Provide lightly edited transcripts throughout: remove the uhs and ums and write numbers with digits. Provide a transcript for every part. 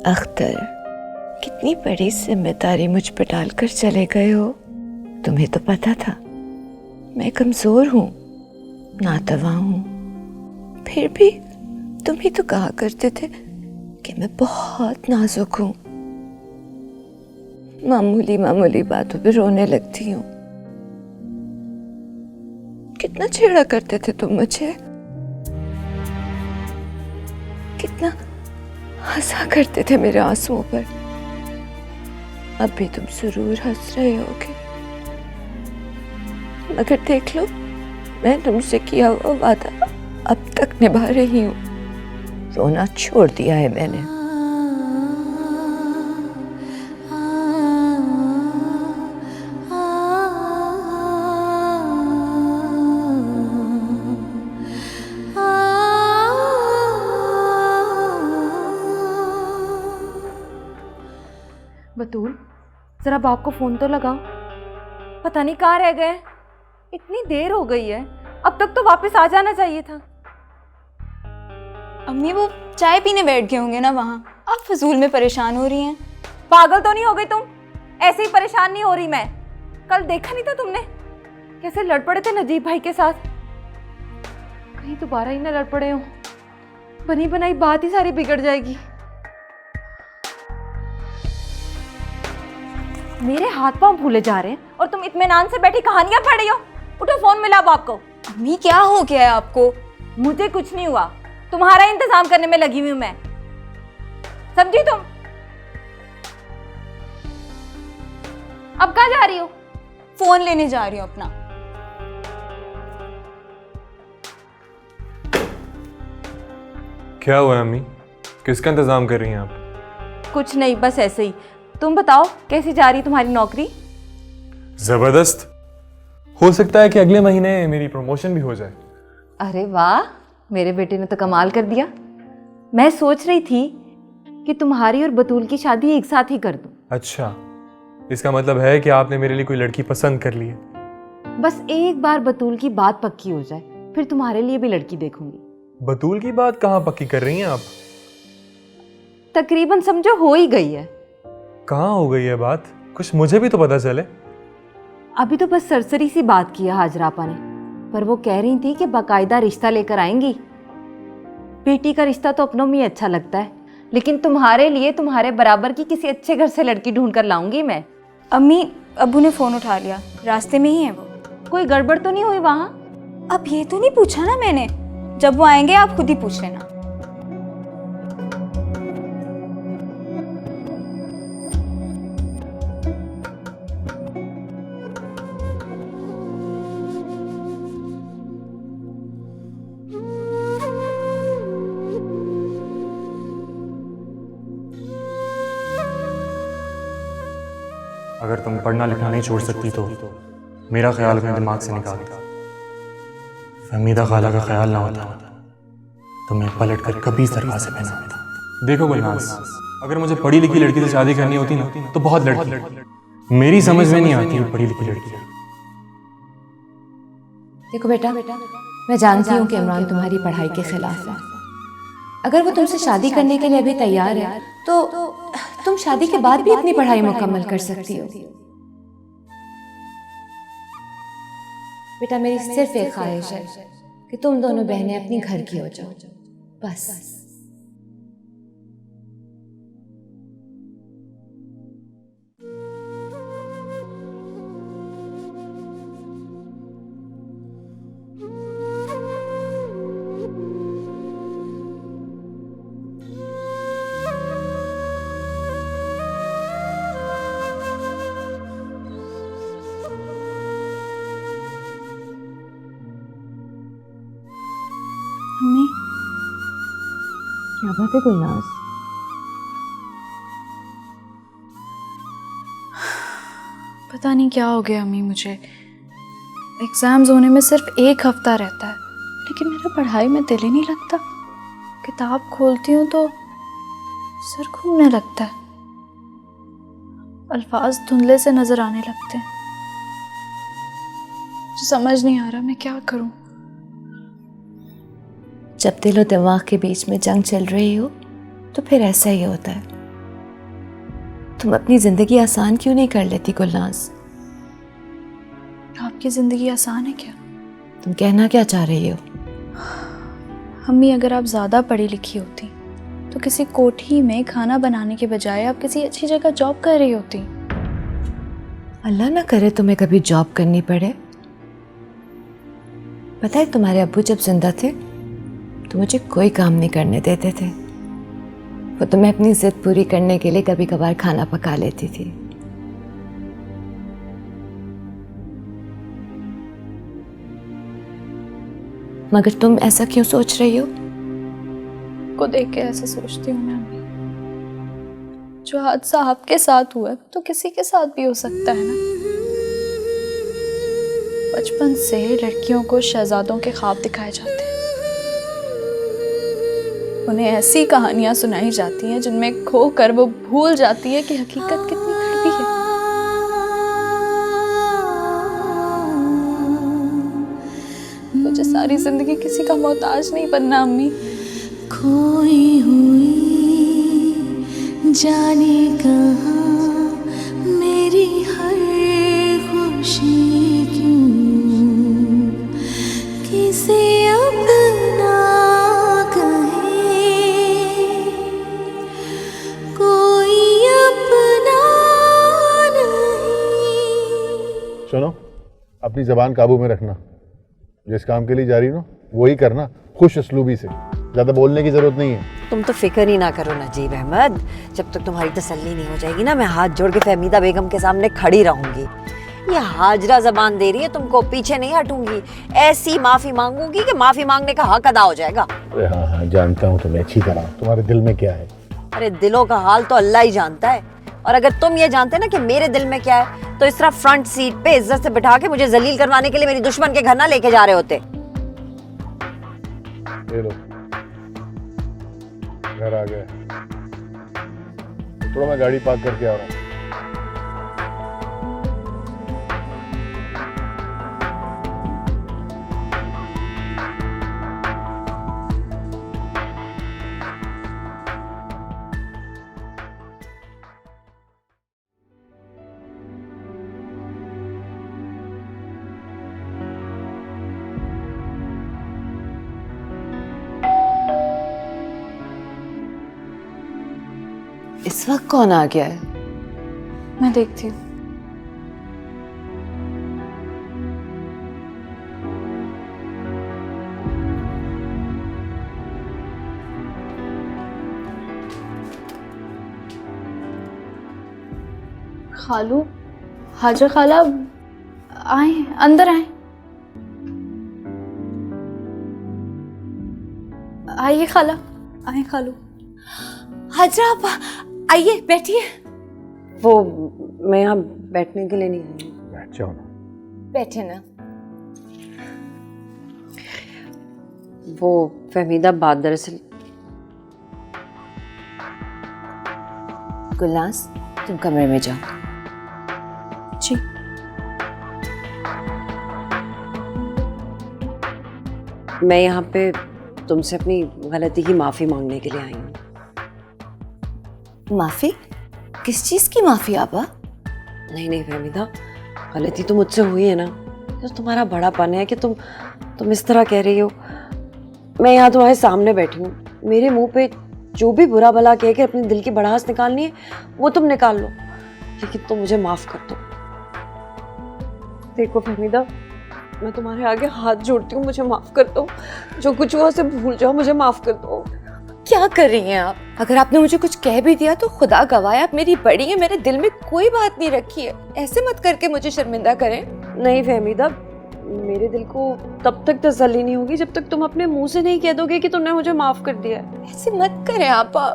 अख्तर, कितनी बड़ी जिम्मेदारी मुझ पर डालकर चले गए हो। तुम्हें तो पता था मैं कमजोर हूँ, नातवा हूँ, फिर भी तुम ही तो कहा करते थे कि मैं बहुत नाजुक हूँ। मामूली मामूली बातों पे रोने लगती हूँ। कितना छेड़ा करते थे तुम मुझे, कितना हंसा करते थे मेरे आंसुओं पर। अब भी तुम जरूर हंस रहे होगे, मगर देख लो, मैं तुमसे किया हुआ वादा अब तक निभा रही हूँ। रोना छोड़ दिया है मैंने। बतूल, जरा बाप को फोन तो लगाओ। पता नहीं कहाँ रह गए। इतनी देर हो गई है, अब तक तो वापस आ जाना चाहिए था। अम्मी वो चाय पीने बैठ गए होंगे ना वहाँ, आप फजूल में परेशान हो रही हैं। पागल तो नहीं हो गई तुम? ऐसे ही परेशान नहीं हो रही मैं। कल देखा नहीं था तुमने कैसे लड़ पड़े थे नजीब भाई के साथ? कहीं दोबारा ही ना लड़ पड़े हो, बनी बनाई बात ही सारी बिगड़ जाएगी। मेरे हाथ पांव भूले जा रहे हैं और तुम इत्मीनान से बैठी कहानियां पढ़ रही हो। उठो, फोन मिला बाप को। अम्मी क्या हो गया है आपको? मुझे कुछ नहीं हुआ, तुम्हारा इंतजाम करने में लगी हुई हूं मैं, समझी तुम? अब कहाँ जा रही हो? फोन लेने जा रही हूँ अपना। क्या हुआ अम्मी, किसका इंतजाम कर रही हैं आप? कुछ नहीं, बस ऐसे ही। तुम बताओ कैसी जा रही तुम्हारी नौकरी? जबरदस्त। हो सकता है कि अगले महीने मेरी प्रमोशन भी हो जाए। अरे वाह, मेरे बेटे ने तो कमाल कर दिया। मैं सोच रही थी कि तुम्हारी और बतूल की शादी एक साथ ही कर दूं। अच्छा, इसका मतलब है कि आपने मेरे लिए कोई लड़की पसंद कर ली है। बस एक बार बतूल की बात पक्की हो जाए, फिर तुम्हारे लिए भी लड़की देखूंगी। बतूल की बात कहाँ पक्की कर रही हैं आप? तकरीबन समझो हो ही गई है। कहाँ हो गई है बात, कुछ मुझे भी तो पता चले। अभी तो बस सरसरी सी बात की है हाजरापा ने, पर वो कह रही थी कि बाकायदा रिश्ता लेकर आएंगी। बेटी का रिश्ता तो अपनों में ही अच्छा लगता है, लेकिन तुम्हारे लिए तुम्हारे बराबर की किसी अच्छे घर से लड़की ढूंढ कर लाऊंगी मैं। अम्मी अब्बू ने फोन उठा लिया, रास्ते में ही है वो। कोई गड़बड़ तो नहीं हुई वहां? अब ये तो नहीं पूछा ना मैंने, जब वो आएंगे आप खुद ही पूछ लेना। अगर तुम पढ़ना लिखना नहीं छोड़ सकती तो मेरा ख्याल अपने दिमाग से निकाल दो। फहमीदा खाला का ख्याल ना होता तो मैं पलट कर कभी इस दरवाजे पे ना आता। देखो गुलनाज, अगर मुझे पढ़ी लिखी लड़की से शादी करनी होती ना तो बहुत लड़की, मेरी समझ में नहीं आती पढ़ी लिखी लड़की। देखो बेटा, मैं जानती हूँ कि इमरान तुम्हारी पढ़ाई के खिलाफ है। अगर वो तुमसे शादी करने के लिए अभी तैयार है तो तुम शादी के बाद भी अपनी पढ़ाई मुकम्मल कर सकती हो। बेटा, मेरी सिर्फ एक ख्वाहिश है कि तुम दोनों बहनें अपनी घर की हो जाओ, बस। अम्मी क्या बात है गुलनाज? पता नहीं क्या हो गया अम्मी, मुझे एग्ज़ाम्स होने में सिर्फ एक हफ्ता रहता है, लेकिन मेरा पढ़ाई में दिल ही नहीं लगता। किताब खोलती हूँ तो सर घूमने लगता है, अल्फाज धुंधले से नज़र आने लगते हैं। समझ नहीं आ रहा मैं क्या करूं। जब दिल और दिमाग के बीच में जंग चल रही हो तो फिर ऐसा ही होता है। तुम अपनी जिंदगी आसान क्यों नहीं कर लेती गुलनाज? आपकी ज़िंदगी आसान है क्या? तुम कहना क्या चाह रही हो? अम्मी, अगर आप ज़्यादा पढ़ी लिखी होती तो किसी कोठी में खाना बनाने के बजाय आप किसी अच्छी जगह जॉब कर रही होती। अल्लाह ना करे तुम्हें कभी जॉब करनी पड़े। पता है तुम्हारे अब्बू जब जिंदा थे तो मुझे कोई काम नहीं करने देते थे। वो तो मैं अपनी जिद पूरी करने के लिए कभी कभार खाना पका लेती थी। मगर तुम ऐसा क्यों सोच रही हो? को देख के ऐसे सोचती हूँ मैं अम्मी, जो हादसा आपके साथ हुआ है तो किसी के साथ भी हो सकता है ना। बचपन से लड़कियों को शहजादों के ख्वाब दिखाए जाते हैं, उन्हें ऐसी कहानियां सुनाई जाती हैं जिनमें खो कर वो भूल जाती है कि हकीकत कितनी कड़वी है। मुझे सारी जिंदगी किसी का मोहताज नहीं बनना अम्मी। खोई हुई जाने कहाँ मेरी हर खुशी क्यों किसे अपना कहे कोई अपना नहीं। सुनो, अपनी जबान काबू में रखना। जिस काम के लिए जा रही हो वही करना, खुश असलूबी से। ज्यादा बोलने की जरूरत नहीं है। तुम तो फिक्र ही ना करो नजीब अहमद, जब तक तुम्हारी तसल्ली नहीं हो जाएगी ना, मैं हाथ जोड़ के फहमीदा बेगम के सामने खड़ी रहूंगी। ये हाजरा जबान दे रही है तुमको, पीछे नहीं हटूंगी। ऐसी माफी मांगूंगी कि माफी मांगने का हक अदा हो जाएगा। अरे हाँ हाँ, जानता हूँ तुम्हें अच्छी तरह, तुम्हारे दिल में क्या है। अरे दिलों का हाल तो अल्लाह ही जानता है, और अगर तुम ये जानते ना कि मेरे दिल में क्या है तो इस तरह फ्रंट सीट पे इज्जत से बिठा के मुझे जलील करवाने के लिए मेरी दुश्मन के घर ना लेके जा रहे होते। ये लो, घर आ गए। थोड़ा मैं गाड़ी पार्क करके आ रहा हूँ। इस वक्त कौन आ गया है? मैं देखती हूँ। खालू, हाजरा खाला, आए अंदर आए। आइए खाला, आए खालू। हाजरा आपा आइए, बैठिए। वो मैं यहाँ बैठने के लिए नहीं आई हूँ। बैठ जाओ ना। बैठे ना। वो फहमीदा बात दरअसल, गुलनाज तुम कमरे में जाओ। जी। मैं यहाँ पे तुमसे अपनी गलती की माफी मांगने के लिए आई हूँ। माफी? किस चीज की माफी आपा? नहीं नहीं फहमीदा, गलती तो मुझसे हुई है ना। तो तुम्हारा बड़ापन है कि तुम इस तरह कह रही हो। मैं यहाँ तुम्हारे सामने बैठी हूँ, मेरे मुंह पे जो भी बुरा भला कह के अपने दिल की भड़ास निकालनी है वो तुम निकाल लो, लेकिन तुम मुझे माफ कर दो। देखो फहमीदा, मैं तुम्हारे आगे हाथ जोड़ती हूँ, मुझे माफ कर दो। जो कुछ हुआ उसे भूल जाओ, मुझे माफ कर दो। क्या कर रही हैं आप? अगर आपने मुझे कुछ कह भी दिया तो खुदा गवाह, आप मेरी बड़ी है, मेरे दिल में कोई बात नहीं रखी है। ऐसे मत करके मुझे शर्मिंदा करें। नहीं फहमीदा, मेरे दिल को तब तक तसल्ली नहीं होगी जब तक तुम अपने मुंह से नहीं कह दोगे कि तुमने मुझे माफ कर दिया है। ऐसे मत करें आपा,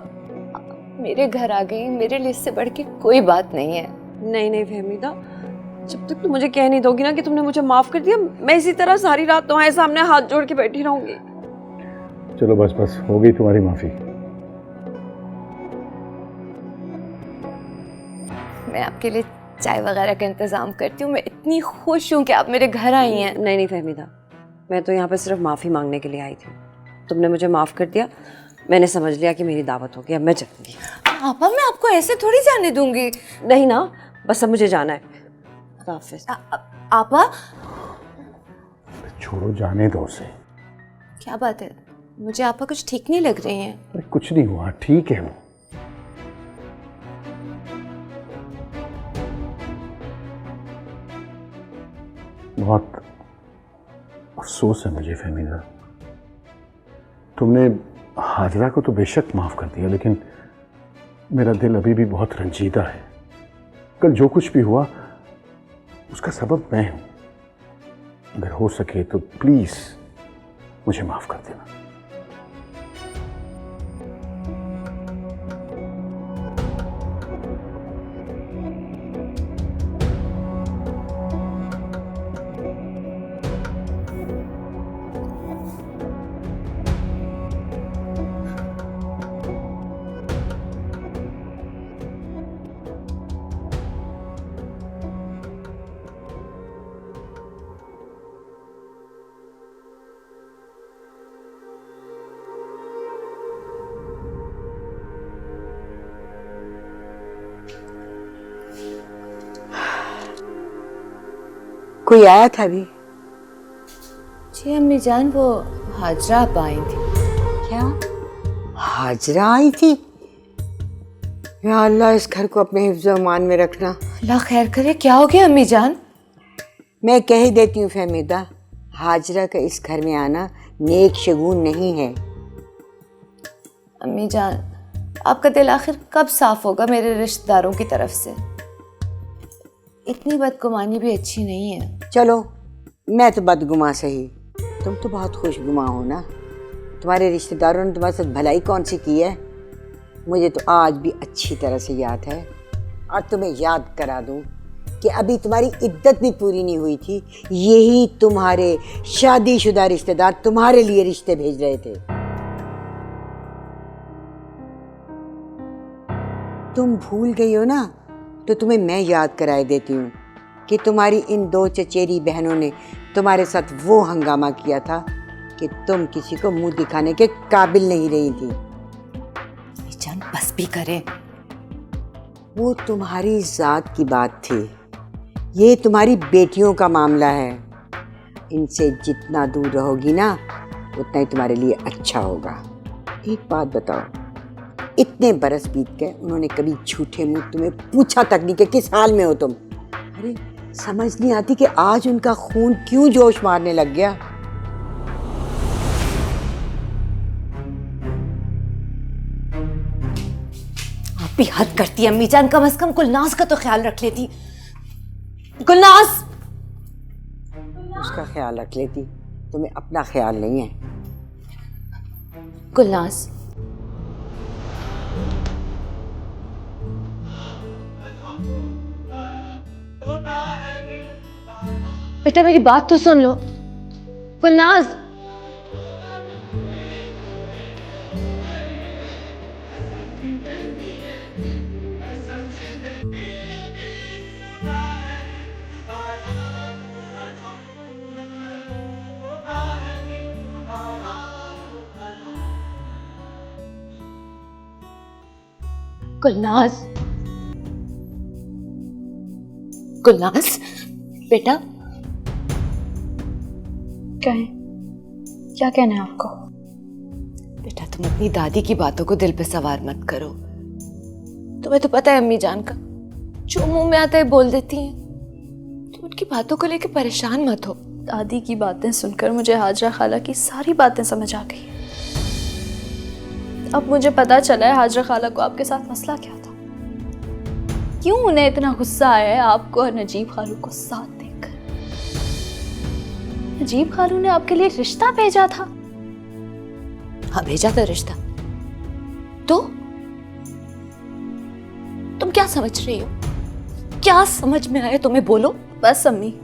मेरे घर आ गई, मेरे लिए इससे बढ़ के कोई बात नहीं है। नहीं नहीं फहमीदा, जब तक तुम मुझे कह नहीं दोगी ना कि तुमने मुझे माफ कर दिया, मैं इसी तरह सारी रात तुम्हारे सामने हाथ जोड़ के बैठी रहूंगी। चलो बस बस, हो गई तुम्हारी माफी। मैं आपके लिए चाय वगैरह का इंतजाम करती हूँ। मैं इतनी खुश हूँ कि आप मेरे घर आई हैं। नहीं नहीं फहमीदा, मैं तो यहाँ पे सिर्फ माफी मांगने के लिए आई थी। तुमने मुझे माफ कर दिया, मैंने समझ लिया कि मेरी दावत होगी, अब मैं चलूंगी। आपा मैं आपको ऐसे थोड़ी जाने दूंगी। नहीं ना, बस अब मुझे जाना है। खुदा हाफिज। आपा छोड़ो, जाने दो उसे। क्या बात है, मुझे आपा कुछ ठीक नहीं लग रही हैं। अरे कुछ नहीं हुआ, ठीक है वो। बहुत अफसोस है मुझे फहमीदा, तुमने हाजरा को तो बेशक माफ कर दिया, लेकिन मेरा दिल अभी भी बहुत रंजीदा है। कल जो कुछ भी हुआ उसका सबब मैं हूं। अगर हो सके तो प्लीज मुझे माफ कर देना। कोई आया था अभी? जी अम्मी जान, वो हाजरा आपा आई थी। क्या हाजरा आई थी? या अल्लाह, इस घर को अपने हिफ्ज़-ओ-अमान में रखना। अल्लाह खैर करे, क्या हो गया अम्मी जान? मैं कह ही देती हूँ फहमीदा, हाजरा का इस घर में आना नेक शगुन नहीं है। अम्मी जान, आपका दिल आखिर कब साफ होगा मेरे रिश्तेदारों की तरफ से? इतनी बदगुमानी भी अच्छी नहीं है। चलो, मैं तो बदगुमा सही, तुम तो बहुत खुशगुमा हो ना। तुम्हारे रिश्तेदारों ने तुम्हारे साथ भलाई कौन सी की है? मुझे तो आज भी अच्छी तरह से याद है। और तुम्हें याद करा दूं कि अभी तुम्हारी इद्दत भी पूरी नहीं हुई थी, यही तुम्हारे शादीशुदा रिश्तेदार तुम्हारे लिए रिश्ते भेज रहे थे। तुम भूल गई हो ना, तो तुम्हें मैं याद कराए देती हूँ कि तुम्हारी इन दो चचेरी बहनों ने तुम्हारे साथ वो हंगामा किया था कि तुम किसी को मुंह दिखाने के काबिल नहीं रही थी। जान बस भी करें। वो तुम्हारी जात की बात थी, ये तुम्हारी बेटियों का मामला है। इनसे जितना दूर रहोगी ना, उतना ही तुम्हारे लिए अच्छा होगा। एक बात बताओ, इतने बरस बीत गए, उन्होंने कभी झूठे मुंह तुम्हें पूछा तक नहीं कि किस हाल में हो तुम? अरे समझ नहीं आती कि आज उनका खून क्यों जोश मारने लग गया। आप भी हद करती है अम्मी जान, कम से कम गुलनाज का तो ख्याल रख लेती। गुलनाज! उसका ख्याल रख लेती, तुम्हें अपना ख्याल नहीं है। गुलनाज, बेटा मेरी बात तो सुन लो। गुलनाज, गुलनाज, गुलनाज बेटा। क्या है? क्या कहना है आपको? बेटा तुम अपनी दादी की बातों को दिल पे सवार मत करो। तुम्हें तो पता है अम्मी जान का, जो मुंह में आता है बोल देती हैं। तुम उनकी बातों को लेकर परेशान मत हो। दादी की बातें सुनकर मुझे हाजरा खाला की सारी बातें समझ आ गई। अब मुझे पता चला है हाजरा खाला को आपके साथ मसला क्या था, क्यों उन्हें इतना गुस्सा आया है आपको और नजीब खालू को साथ देखकर। नजीब खालू ने आपके लिए रिश्ता भेजा था? हाँ भेजा था रिश्ता। तो तुम क्या समझ रही हो? क्या समझ में आया तुम्हें? बोलो। बस अम्मी,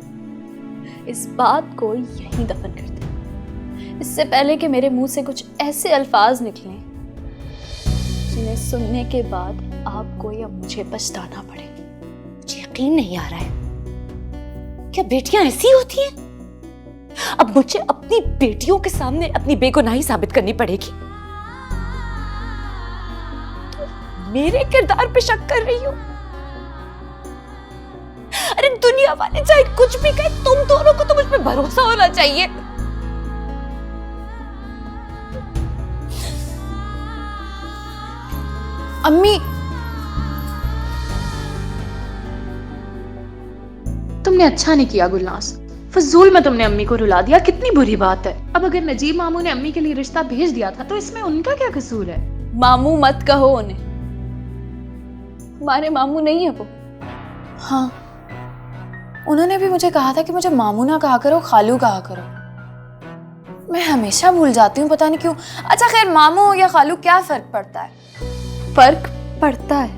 इस बात को यहीं दफन कर दे, इससे पहले कि मेरे मुंह से कुछ ऐसे अल्फाज निकलें जिन्हें सुनने के बाद आपको या मुझे पछताना पड़े। मुझे यकीन नहीं आ रहा है, क्या बेटियां ऐसी होती हैं? अब मुझे अपनी बेटियों के सामने अपनी बेगुनाही साबित करनी पड़ेगी। मेरे किरदार पे शक कर रही हो? अरे दुनिया वाले चाहे कुछ भी कहे, तुम दोनों को तो मुझ पे भरोसा होना चाहिए। अम्मी, तुमने अच्छा नहीं किया गुलनाज, फजूल में तुमने अम्मी को रुला दिया। कितनी बुरी बात है। अब अगर नजीब मामू ने अम्मी के लिए रिश्ता भेज दिया था तो इसमें उनका क्या कसूर है? मामू मत कहो उन्हें, हमारे मामू नहीं है वो। हाँ, उन्होंने भी मुझे कहा था कि मुझे मामू ना कहा करो, खालू कहा करो। मैं हमेशा भूल जाती हूँ, पता नहीं क्यों। अच्छा खैर, मामू हो या खालू, क्या फर्क पड़ता है? फर्क पड़ता है।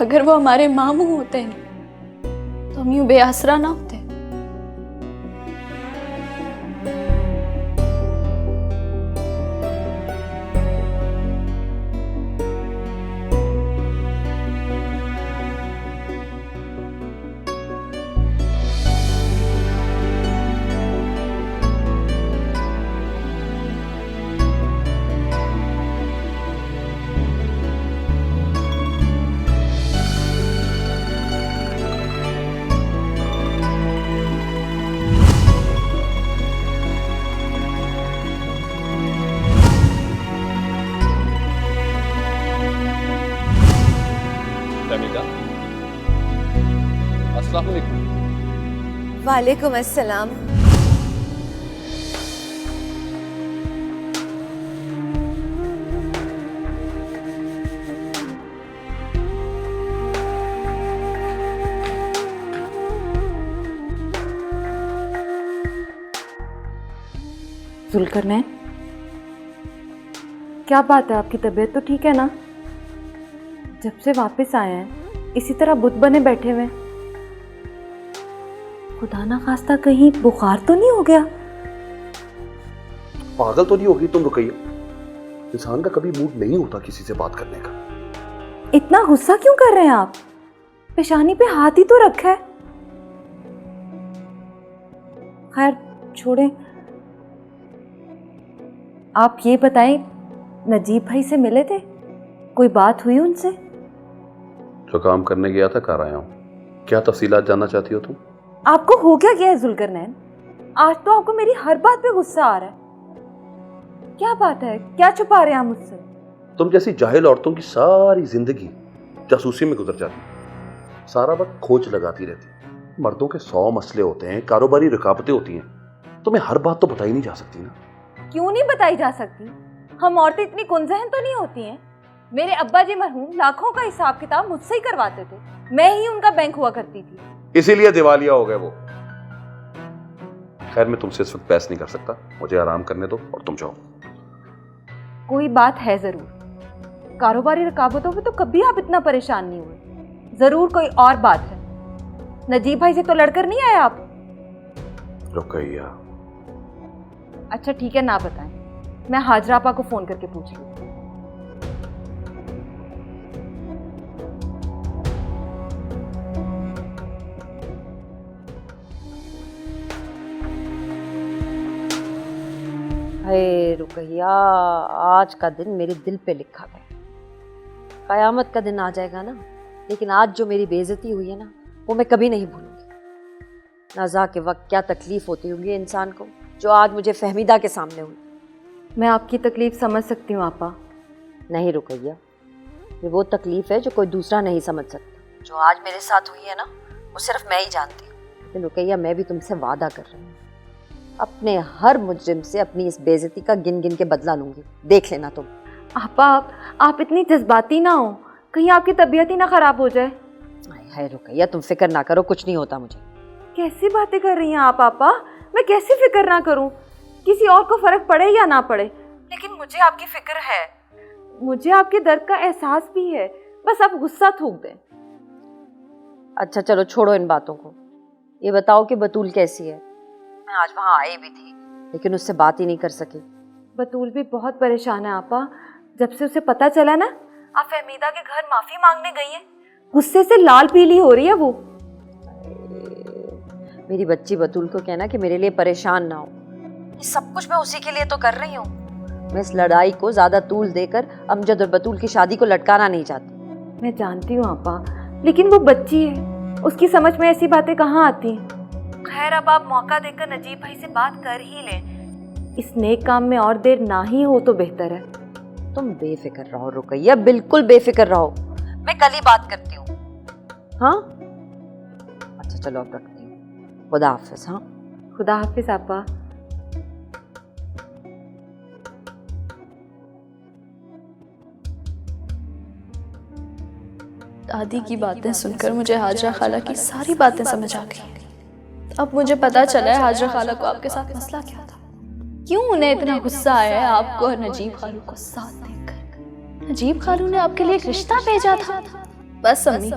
अगर वो हमारे मामू होते हैं तो हम यूं बेआसरा ना होते। वालेकुम अस्सलाम। जुल्करनैन, क्या बात है? आपकी तबीयत तो ठीक है ना? जब से वापस आए हैं इसी तरह बुत बने बैठे हुए। खुदा ना खास्ता कहीं बुखार तो नहीं हो गया? पागल तो नहीं होगी तुम रुकैया? इंसान का कभी मूड नहीं होता किसी से बात करने का। इतना गुस्सा क्यों कर रहे हैं आप? पेशानी पे हाथ ही तो रखा है। खैर छोड़ें, आप ये बताएं, नजीब भाई से मिले थे? कोई बात हुई उनसे? जो काम करने गया था कर आया हूँ। क्या तफसीलात जानना चाहती हो तुम? आपको हो क्या गया है जुल्करनैन? आज तो आपको मेरी हर बात पे गुस्सा आ रहा है। क्या बात है? क्या छुपा रहे हैं आप मुझसे? तुम जैसी जाहिल औरतों की सारी जिंदगी जासूसी में गुजर जाती, सारा वक्त खोज लगाती रहती। मर्दों के 100 मसले होते हैं, कारोबारी रुकावटें होती हैं। तुम्हें हर बात तो बताई नहीं जा सकती ना। क्यों नहीं बताई जा सकती? हम औरतें इतनी कुंजहन तो नहीं होती हैं। मेरे अब्बा जी मरहूम लाखों का हिसाब किताब मुझसे ही करवाते थे। मैं ही उनका बैंक हुआ करती थी। इसीलिए दिवालिया हो गए वो। खैर मैं तुमसे इस वक्त बहस नहीं कर सकता, मुझे आराम करने दो और तुम जाओ। कोई बात है जरूर। कारोबारी रुकावटों में तो कभी आप इतना परेशान नहीं हुए। जरूर कोई और बात है। नजीब भाई से तो लड़कर नहीं आए आप? रुकैया। अच्छा ठीक है, ना बताएं। मैं हाजरापा को फोन करके पूछ लूँ। हाय रुकैया, आज का दिन मेरे दिल पे लिखा गया। कयामत का दिन आ जाएगा ना, लेकिन आज जो मेरी बेइज्जती हुई है ना, वो मैं कभी नहीं भूलूंगी। नज़ा के वक्त क्या तकलीफ होती होगी इंसान को, जो आज मुझे फहमीदा के सामने हुई। मैं आपकी तकलीफ समझ सकती हूँ आपा। नहीं रुकैया, ये वो तकलीफ है जो कोई दूसरा नहीं समझ सकता। जो आज मेरे साथ हुई है ना, वो सिर्फ मैं ही जानती हूँ। लेकिन रुकैया, मैं भी तुमसे वादा कर रही हूँ, अपने हर मुजरिम से अपनी इस बेइज्जती का गिन गिन के बदला लूंगी। देख लेना तुम। आपा आप इतनी जज्बाती ना हो, कहीं आपकी तबीयत ही ना खराब हो जाए। हाय रुकैया, तुम फिक्र ना करो, कुछ नहीं होता मुझे। कैसी बातें कर रही हैं आप आपा? मैं कैसी फिक्र ना करूं? किसी और को फर्क पड़े या ना पड़े, लेकिन मुझे आपकी फिक्र है। मुझे आपके दर्द का एहसास भी है। बस आप गुस्सा थूक दें। अच्छा चलो छोड़ो इन बातों को। ये बताओ कि बतूल कैसी है? मैं आज वहाँ आई भी थी, लेकिन उससे बात ही नहीं कर सकी। बतूल भी बहुत परेशान है आपा। जब से उसे पता चला ना आप फहमीदा के घर माफी मांगने गई हैं, गुस्से से लाल पीली हो रही है वो। मेरी बच्ची बतूल को कहना कि मेरे लिए परेशान ना हो। ये सब कुछ मैं उसी के लिए तो कर रही हूँ। मैं इस लड़ाई को ज्यादा तूल देकर अमजद और बतूल की शादी को लटकाना नहीं चाहती। मैं जानती हूँ आपा, लेकिन वो बच्ची है, उसकी समझ में ऐसी बातें कहाँ आती हैं। खैर अब आप मौका देकर नजीब भाई से बात कर ही लें। इस नेक काम में और देर ना ही हो तो बेहतर है। तुम बेफिक्र रहो रुकैया, बिल्कुल बेफिक्र रहो, मैं कल ही बात करती हूँ। हाँ अच्छा चलो अब रखती हूँ, खुदा हाफिज। हाँ खुदा हाफिज आपा। दादी की बातें सुनकर मुझे हाजरा खाला की सारी बातें समझ आ गई। अब मुझे पता चला है हाजरा खाला को आपके साथ मसला क्या था, क्यों उन्हें इतना गुस्सा आया है आपको और नजीब खालू को साथ देखकर। नजीब खालू ने आपके लिए एक रिश्ता भेजा था। बस अम्मी,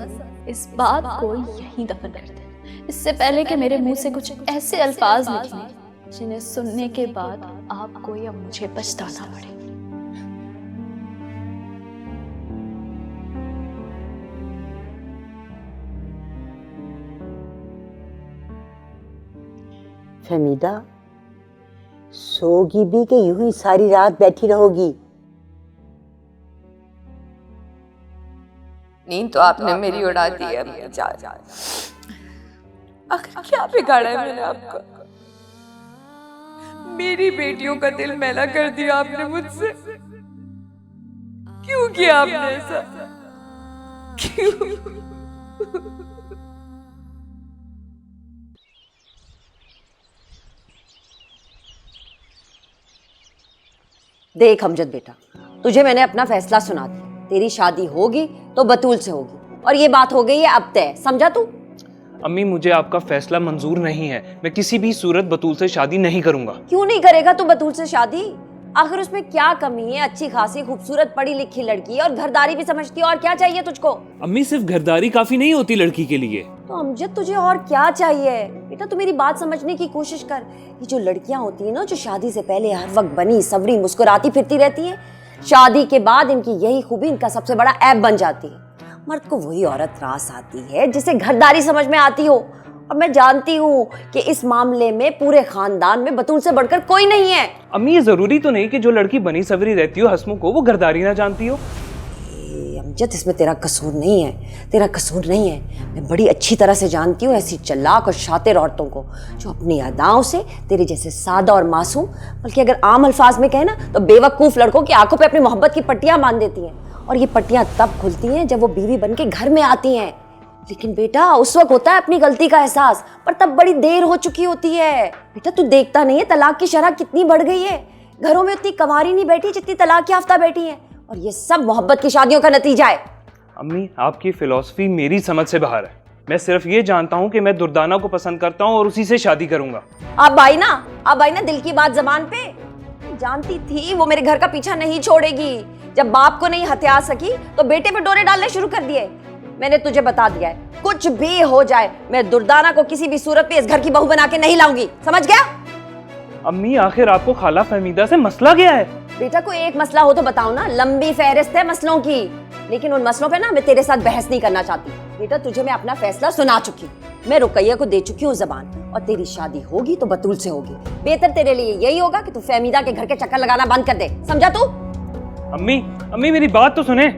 इस बात को यहीं दफन कर दे, इससे पहले कि मेरे मुंह से कुछ ऐसे अल्फाज निकले जिन्हें सुनने के बाद आपको या मुझे पछताना पड़े। फहमीदा, सोगी भी कि यूं ही सारी रात बैठी रहोगी? नींद तो आपने मेरी उड़ा दी है अम्मी जान। आखिर क्या बिगाड़ा है मैंने आपका? मेरी बेटियों का दिल मैला कर दिया आपने मुझसे। क्यों किया आपने ऐसा? क्यों? देख अमजद बेटा, तुझे मैंने अपना फैसला सुना दिया। तेरी शादी होगी तो बतूल से होगी, और ये बात हो गई है अब तय, समझा तू? अम्मी मुझे आपका फैसला मंजूर नहीं है, मैं किसी भी सूरत बतूल से शादी नहीं करूंगा। क्यों नहीं करेगा तू बतूल से शादी? आखिर उसमें क्या कमी है? अच्छी खासी खूबसूरत पढ़ी लिखी लड़की है और घरदारी भी समझती है, और क्या चाहिए तुझको? अम्मी सिर्फ घरदारी काफी नहीं होती लड़की के लिए। तो अमजद तुझे और क्या चाहिए? बेटा तू मेरी बात समझने की कोशिश कर। ये जो लड़कियां होती है ना, जो शादी से पहले हर वक्त बनी सवरी मुस्कुराती फिरती रहती है, शादी के बाद इनकी यही खूबी इनका सबसे बड़ा ऐब बन जाती है। मर्द को वही औरत रास आती है जिसे घरदारी समझ में आती हो, और मैं जानती हूँ कि इस मामले में पूरे खानदान में बतूल से बढ़कर कोई नहीं है। अम्मी ये जरूरी तो नहीं कि जो लड़की बनी सवरी रहती हो हंसमुख हो वो घरदारी ना जानती हो। अमजद इसमें तेरा कसूर नहीं है, तेरा कसूर नहीं है। मैं बड़ी अच्छी तरह से जानती हूँ ऐसी चालाक और शातिर औरतों को जो अपनी अदाओं से तेरे जैसे सादा और मासूम, बल्कि अगर आम अल्फाज में कहे ना तो बेवकूफ लड़कों की आंखों पे अपनी मोहब्बत की पट्टियां बांध देती हैं, और ये पट्टियां तब खुलती हैं जब वो बीवी बन के घर में आती हैं। लेकिन बेटा उस वक्त होता है अपनी गलती का एहसास, पर तब बड़ी देर हो चुकी होती है। बेटा तू देखता नहीं है तलाक की शरह कितनी बढ़ गई है? घरों में उतनी कंवारी नहीं बैठी जितनी तलाक याफ्ता बैठी है, और ये सब मोहब्बत की शादियों का नतीजा है। अम्मी आपकी फिलॉसफी मेरी समझ से बाहर है। मैं सिर्फ ये जानता हूँ कि मैं दुर्दाना को पसंद करता हूँ और उसी से शादी करूंगा। अब आई ना दिल की बात जबान पे। जानती थी वो मेरे घर का पीछा नहीं छोड़ेगी। जब बाप को नहीं हथिया सकी तो बेटे पे डोरे डालने शुरू कर दिए। मैंने तुझे बता दिया है, कुछ भी हो जाए मैं दुर्दाना को किसी भी सूरत पे इस घर की बहू बना के नहीं लाऊंगी, समझ गया? अम्मी आखिर आपको खाला फहमीदा से मसला क्या है? बेटा कोई एक मसला हो तो बताओ ना, लंबी फहरिस्त है मसलों की, लेकिन उन मसलों पे ना मैं तेरे साथ बहस नहीं करना चाहती। बेटा तुझे मैं अपना फैसला सुना चुकी, मैं रुकैया को दे चुकी हूँ जबान, और तेरी शादी होगी तो बतूल से होगी। बेहतर तेरे लिए यही होगा कि तू फहमीदा के घर के चक्कर लगाना बंद कर दे, समझा तू? अम्मी मेरी बात तो सुने।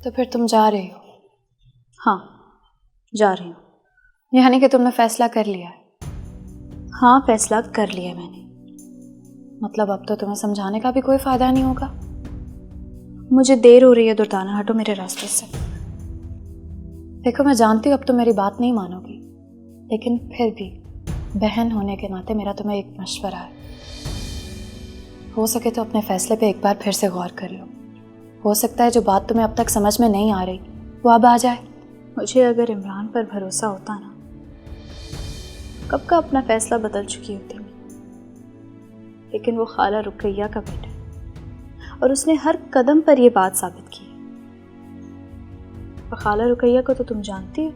तो फिर तुम जा रही हो? हाँ जा रही हूँ। यानी कि तुमने फैसला कर लिया है? हाँ फैसला कर लिया मैंने। मतलब अब तो तुम्हें समझाने का भी कोई फायदा नहीं होगा। मुझे देर हो रही है दुर्दाना, हटो मेरे रास्ते से। देखो मैं जानती हूँ अब तुम मेरी बात नहीं मानोगी, लेकिन फिर भी बहन होने के नाते मेरा तुम्हें एक मशवरा है। हो सके तो अपने फैसले पे एक बार फिर से गौर कर लो। हो सकता है जो बात तुम्हें अब तक समझ में नहीं आ रही वो अब आ जाए। मुझे अगर इमरान पर भरोसा होता ना, कब का अपना फैसला बदल चुकी होती मैं। लेकिन वो खाला रुकैया का बेटा है और उसने हर कदम पर यह बात साबित की है। और खाला रुकैया को तो तुम जानती हो।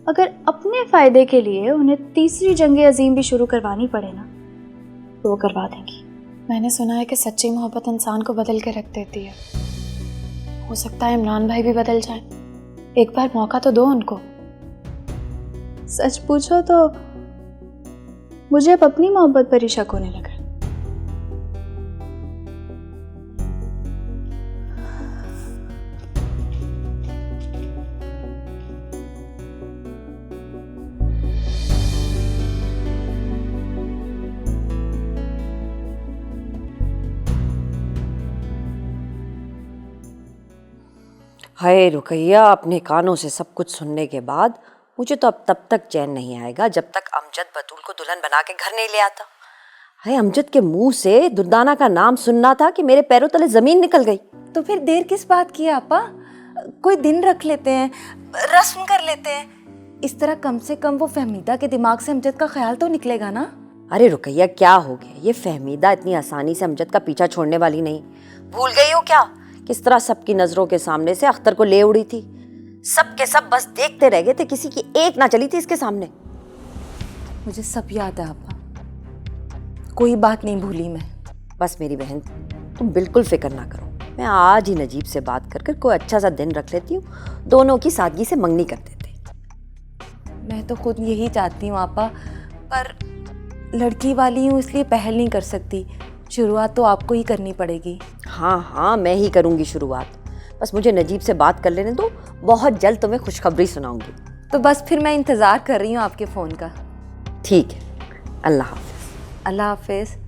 अगर अपने फायदे के लिए उन्हें तीसरी जंग अजीम भी शुरू करवानी पड़े ना तो वो करवा देंगी। मैंने सुना है कि सच्ची मोहब्बत इंसान को बदल के रख देती है। हो सकता है इमरान भाई भी बदल जाए। एक बार मौका तो दो उनको। सच पूछो तो मुझे अब अपनी मोहब्बत पर ही शक होने लगा। हाय रुकैया, अपने कानों से सब कुछ सुनने के बाद मुझे तो अब तब तक चैन नहीं आएगा जब तक अमजद बतूल को दुल्हन बना के घर नहीं ले आता। हाय, अमजद के मुंह से दुर्दाना का नाम सुनना था कि मेरे पैरों तले जमीन निकल गई। तो फिर देर किस बात की है आपा? कोई दिन रख लेते हैं, रस्म कर लेते हैं। इस तरह कम से कम वो फहमीदा के दिमाग से अमजद का ख्याल तो निकलेगा ना। अरे रुकैया, क्या हो गया? ये फहमीदा इतनी आसानी से अमजद का पीछा छोड़ने वाली नहीं। भूल गई हो क्या किस तरह सबकी नजरों के सामने से अख्तर को ले उड़ी थी? सब के सब बस देखते रह गए थे, किसी की एक ना चली थी इसके सामने। मुझे सब याद है आपा, कोई बात नहीं भूली मैं। बस मेरी बहन, तुम बिल्कुल फिक्र ना करो। मैं आज ही नजीब से बात कर कर कोई अच्छा सा दिन रख लेती हूँ, दोनों की सादगी से मंगनी कर देते। मैं तो खुद यही चाहती हूँ आपा, पर लड़की वाली हूँ इसलिए पहल नहीं कर सकती। शुरुआत तो आपको ही करनी पड़ेगी। हाँ हाँ, मैं ही करूँगी शुरुआत। बस मुझे नजीब से बात कर लेने दो, बहुत जल्द तुम्हें खुशखबरी सुनाऊंगी। तो बस फिर मैं इंतज़ार कर रही हूँ आपके फ़ोन का। ठीक है, अल्लाह हाफिज। अल्लाह हाफिज।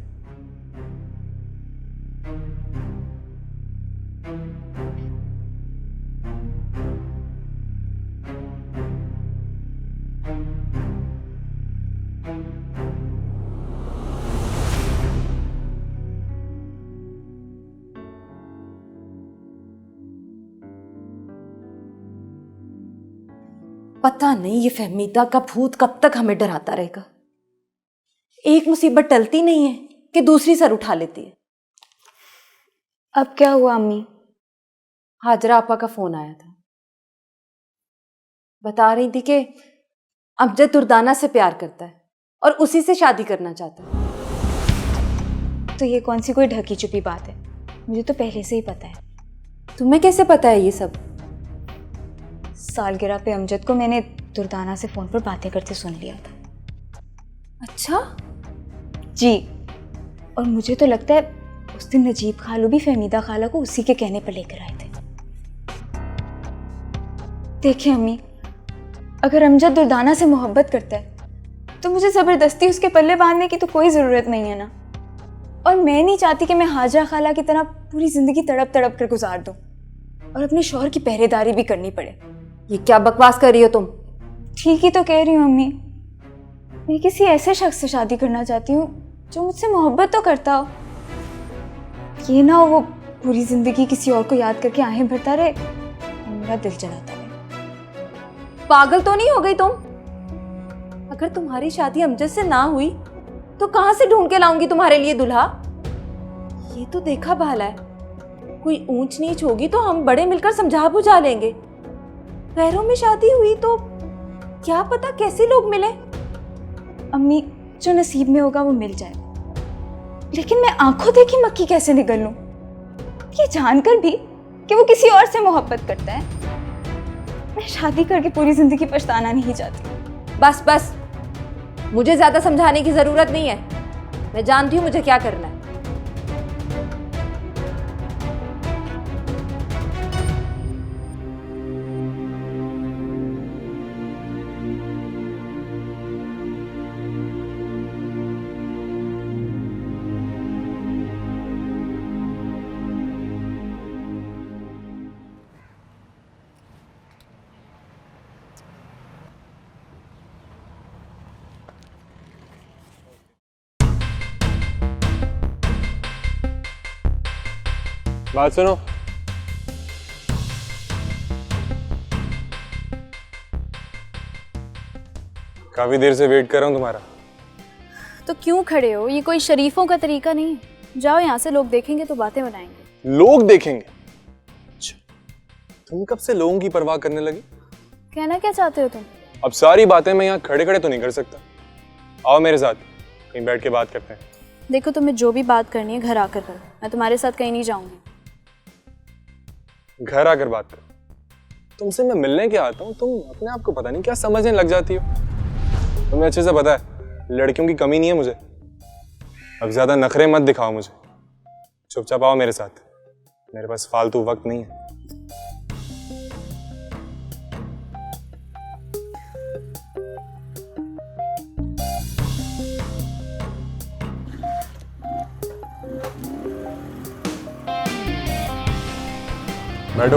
पता नहीं ये फहमीदा का भूत कब तक हमें डराता रहेगा। एक मुसीबत टलती नहीं है कि दूसरी सर उठा लेती है। अब क्या हुआ अम्मी? हाजरा आपा का फोन आया था, बता रही थी कि अमजद दुर्दाना से प्यार करता है और उसी से शादी करना चाहता है। तो ये कौन सी कोई ढकी छुपी बात है? मुझे तो पहले से ही पता है। तुम्हें कैसे पता है ये सब? सालगिरह पे अमजद को मैंने दुर्दाना से फोन पर बातें करते सुन लिया था। अच्छा जी, और मुझे तो लगता है उस दिन नजीब खालू भी फहमीदा खाला को उसी के कहने पर लेकर आए थे। देखिए अम्मी, अगर अमजद दुर्दाना से मोहब्बत करता है तो मुझे ज़बरदस्ती उसके पल्ले बांधने की तो कोई ज़रूरत नहीं है ना। और मैं नहीं चाहती कि मैं हाजरा खाला की तरह पूरी ज़िंदगी तड़प तड़प कर गुजार दूँ और अपने शौहर की पहरेदारी भी करनी पड़े। ये क्या बकवास कर रही हो तुम? ठीक ही तो कह रही हूँ अम्मी। मैं किसी ऐसे शख्स से शादी करना चाहती हूँ जो मुझसे मोहब्बत तो करता हो, ये ना हो वो पूरी जिंदगी किसी और को याद करके आहें भरता रहे और मेरा दिल जलाता रहे। पागल तो नहीं हो गई तुम? अगर तुम्हारी शादी अमजद से ना हुई तो कहां से ढूंढ के लाऊंगी तुम्हारे लिए दूल्हा? ये तो देखा भाला है, कोई ऊंच नीच होगी तो हम बड़े मिलकर समझा बुझा लेंगे। पैरों में शादी हुई तो क्या पता कैसे लोग मिले। अम्मी, जो नसीब में होगा वो मिल जाएगा, लेकिन मैं आंखों देखी मक्खी कैसे निकल लूं, ये जानकर भी कि वो किसी और से मोहब्बत करता है। मैं शादी करके पूरी जिंदगी पछताना नहीं चाहती। बस बस, मुझे ज्यादा समझाने की जरूरत नहीं है, मैं जानती हूँ मुझे क्या करना है। बात सुनो, काफी देर से वेट कर रहा हूँ तुम्हारा। तो क्यों खड़े हो? ये कोई शरीफों का तरीका नहीं है। जाओ यहाँ से, लोग देखेंगे तो बातें बनाएंगे। लोग देखेंगे? अच्छा, तुम कब से लोगों की परवाह करने लगी? कहना क्या चाहते हो तुम? अब सारी बातें मैं यहाँ खड़े खड़े तो नहीं कर सकता। आओ मेरे साथ, कहीं बैठ के बात करते हैं। देखो, तुम्हें जो भी बात करनी है घर आकर करो, मैं तुम्हारे साथ कहीं नहीं जाऊंगी। घर आकर बात कर। तुमसे मैं मिलने के आता हूँ, तुम अपने आप को पता नहीं क्या समझने लग जाती हो। तुम्हें अच्छे से पता है लड़कियों की कमी नहीं है मुझे। अब ज्यादा नखरे मत दिखाओ मुझे, चुपचाप आओ मेरे साथ, मेरे पास फालतू वक्त नहीं है। बैठो।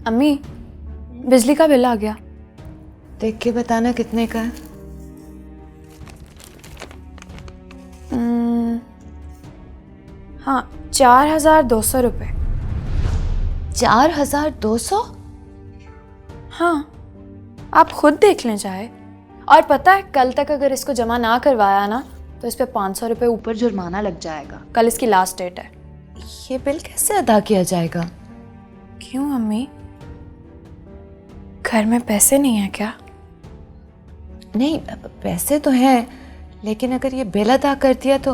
अम्मी, बिजली का बिल आ गया। देख के बताना कितने का है। हाँ, 4,200 रुपये। 4,200? हाँ, आप खुद देख लें चाहे। और पता है, कल तक अगर इसको जमा ना करवाया ना तो इस पे 500 रुपये ऊपर जुर्माना लग जाएगा। कल इसकी लास्ट डेट है। ये बिल कैसे अदा किया जाएगा? क्यों अम्मी, घर में पैसे नहीं है क्या? नहीं, पैसे तो हैं, लेकिन अगर ये बिल अदा कर दिया तो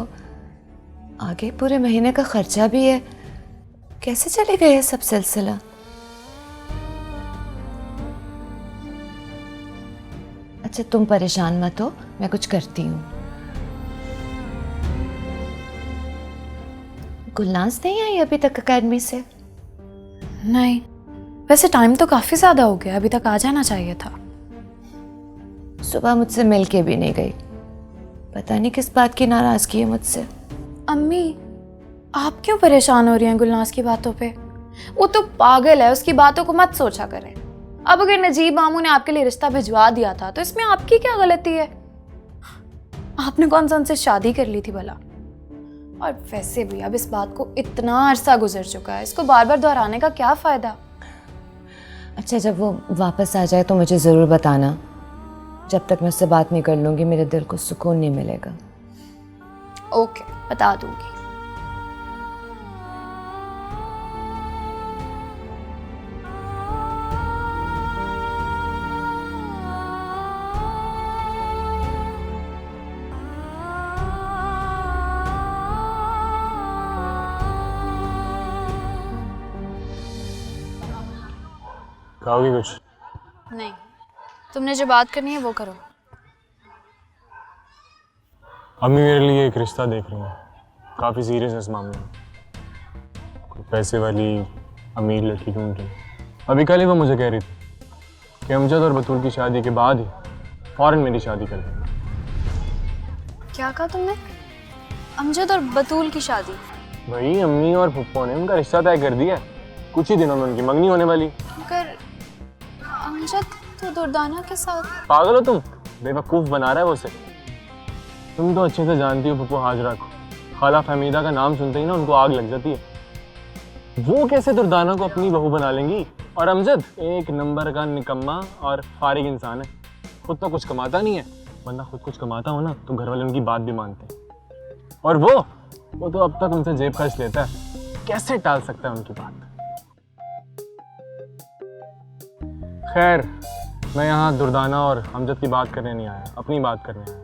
आगे पूरे महीने का खर्चा भी है। कैसे चलेगा ये सब सिलसिला? अच्छा, तुम परेशान मत हो, मैं कुछ करती हूँ। गुलनाज नहीं आई अभी तक अकेडमी से? नहीं, वैसे टाइम तो काफी ज्यादा हो गया, अभी तक आ जाना चाहिए था। सुबह मुझसे मिल के भी नहीं गई, पता नहीं किस बात की नाराजगी है मुझसे। अम्मी, आप क्यों परेशान हो रही हैं गुलनाज की बातों पे? वो तो पागल है, उसकी बातों को मत सोचा करें। अब अगर नजीब मामू ने आपके लिए रिश्ता भिजवा दिया था तो इसमें आपकी क्या गलती है? आपने कौन सा उनसे शादी कर ली थी भला? और वैसे भी अब इस बात को इतना अरसा गुजर चुका है, इसको बार बार दोहराने का क्या फायदा? अच्छा, जब वो वापस आ जाए तो मुझे ज़रूर बताना। जब तक मैं उससे बात नहीं कर लूँगी मेरे दिल को सुकून नहीं मिलेगा। ओके, बता दूंगी। खाओगी कुछ? नहीं, तुमने जो बात करनी है वो करो। अम्मी मेरे लिए एक रिश्ता देख रही है, काफ़ी सीरियस है इस मामले में। कोई पैसे वाली अमीर लड़की ढूंढ रही। अभी कल ही वो मुझे कह रही थी कि अमजद और बतूल की शादी के बाद ही फौरन मेरी शादी कर देंगे। क्या कहा तुमने? अमजद और बतूल की शादी? वही, अम्मी और पप्पो ने उनका रिश्ता तय कर दिया। कुछ ही दिनों में उनकी मंगनी होने वाली। मगर अमजद तो दुर्दाना के साथ। पागल हो तुम? बेवकूफ़ बना रहा है वो उसे। तुम तो अच्छे से जानती हो पप्पो हाजरा को। खाला फहमीदा का नाम सुनते ही ना उनको आग लग जाती है। वो कैसे दुर्दाना को अपनी बहू बना लेंगी? और अमजद एक नंबर का निकम्मा और फारिग इंसान है, खुद तो कुछ कमाता नहीं है। वरना खुद कुछ कमाता हो ना तो घर वाले उनकी बात भी मानते हैं। और वो तो अब तक उनसे जेब खर्च लेता है, कैसे टाल सकता है उनकी बात? खैर, मैं यहाँ दुर्दाना और अमजद की बात करने नहीं आया, अपनी बात करने आया।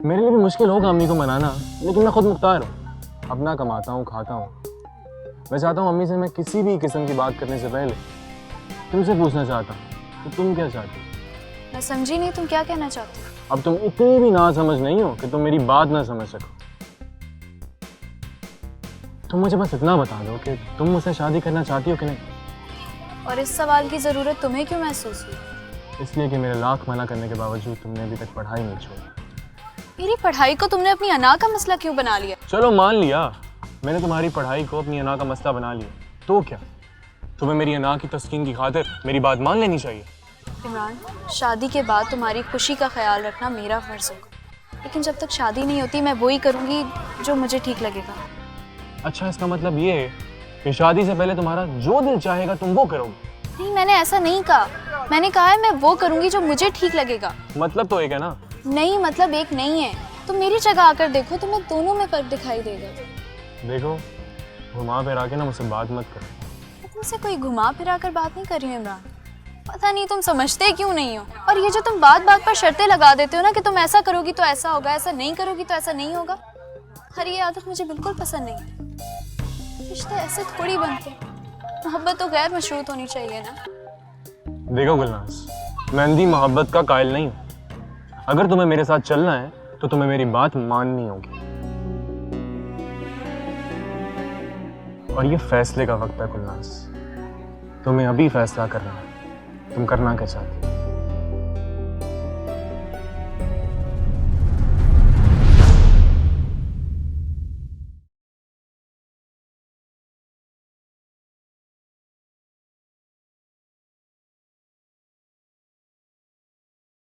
मेरे लिए भी मुश्किल होगा अम्मी को मनाना, लेकिन मैं खुद मुख्तार हूँ, अपना कमाता हूँ, खाता हूँ। मैं चाहता हूँ अम्मी से मैं किसी भी किस्म की बात करने से पहले तुमसे पूछना चाहता हूँ कि तुम क्या चाहती हो? मैं समझी नहीं, तुम क्या कहना चाहते हो? अब तुम इतनी भी ना समझ नहीं हो कि तुम मेरी बात ना समझ सको। तुम मुझे बस इतना बता दो कि तुम मुझसे शादी करना चाहती हो कि नहीं। और इस सवाल की ज़रूरत तुम्हें क्यों महसूस हुई? इसलिए कि मेरे लाख मना करने के बावजूद तुमने अभी तक पढ़ाई नहीं छोड़ी। मेरी पढ़ाई को तुमने अपनी अना का मसला क्यों बना लिया? चलो मान लिया, मैंने तुम्हारी पढ़ाई को अपनी अना का मसला बना लिया, तो क्या तुम्हें मेरी अना की तस्कीन की खातिर मेरी बात मान लेनी चाहिए? इमरान, शादी के बाद तुम्हारी खुशी का ख्याल रखना मेरा फ़र्ज़ होगा, लेकिन जब तक शादी नहीं होती मैं वही करूँगी जो मुझे ठीक लगेगा। अच्छा, इसका मतलब ये है कि शादी से पहले तुम्हारा जो दिल चाहेगा तुम वो करोगे? नहीं, मैंने ऐसा नहीं कहा। मैंने कहा है मैं वो करूँगी जो मुझे ठीक लगेगा। मतलब तो एक है ना? नहीं, मतलब एक नहीं है। तुम मेरी जगह आकर देखो, तुम्हें दोनों में फ़र्क दिखाई देगा। देखो, घुमा फिरा के ना मुझसे बात मत करो। तुमसे कोई घुमा फिरा कर बात नहीं कर रही हूँ इमरान। पता नहीं तुम समझते क्यों नहीं हो। और ये जो तुम बात बात पर शर्तें लगा देते हो ना कि तुम ऐसा करोगी तो ऐसा होगा, ऐसा नहीं करोगी तो ऐसा नहीं होगा, अरे ये आदत मुझे बिल्कुल पसंद नहीं। रिश्ते ऐसे थोड़ी बनते। मोहब्बत तो गैर मशरूत होनी चाहिए ना। देखो गुलनाज, मैं अंधी मोहब्बत का कायल नहीं हूँ। अगर तुम्हें मेरे साथ चलना है तो तुम्हें मेरी बात माननी होगी। और ये फैसले का वक्त है गुलनाज, तुम्हें अभी फैसला करना है। तुम करना क्या चाहती हो?